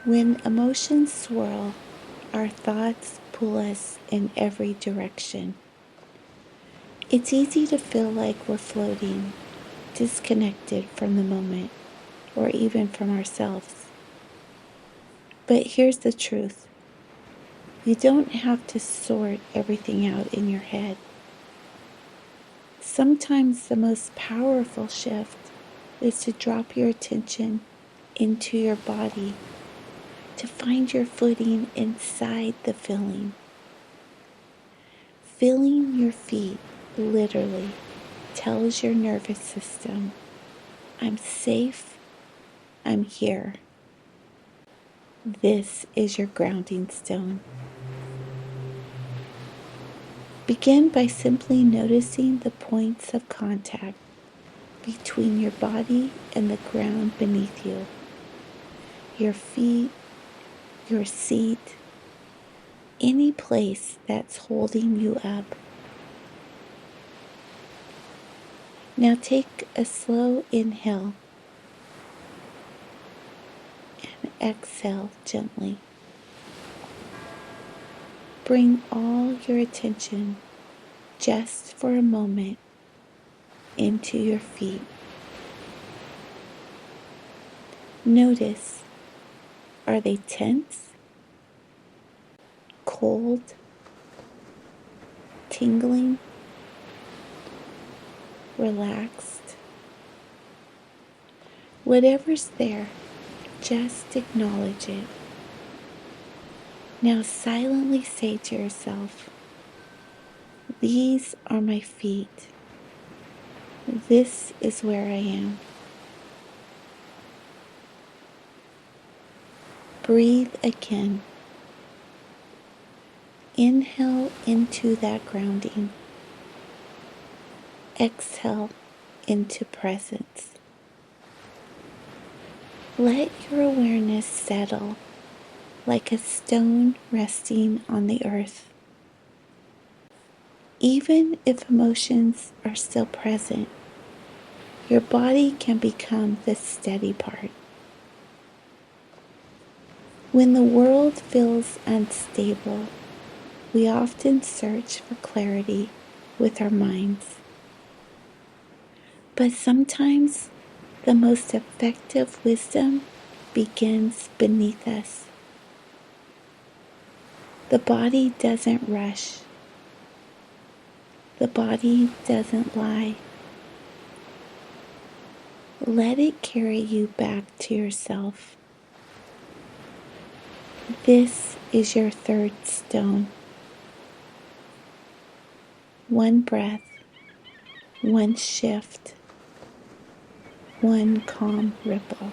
When emotions swirl, our thoughts pull us in every direction. It's easy to feel like we're floating, disconnected from the moment, or even from ourselves. But here's the truth. You don't have to sort everything out in your head. Sometimes the most powerful shift is to drop your attention into your body, to find your footing inside the feeling. Feeling your feet literally tells your nervous system, I'm safe, I'm here. This is your grounding stone. Begin by simply noticing the points of contact between your body and the ground beneath you. Your feet, your seat, any place that's holding you up. Now take a slow inhale and exhale gently. Bring all your attention just for a moment into your feet. Notice, are they tense, cold, tingling, relaxed? Whatever's there, just acknowledge it. Now silently say to yourself, these are my feet. This is where I am. Breathe again. Inhale into that grounding. Exhale into presence. Let your awareness settle like a stone resting on the earth. Even if emotions are still present, your body can become the steady part. When the world feels unstable, we often search for clarity with our minds. But sometimes the most effective wisdom begins beneath us. The body doesn't rush. The body doesn't lie. Let it carry you back to yourself. This is your third stone. One breath, one shift, one calm ripple.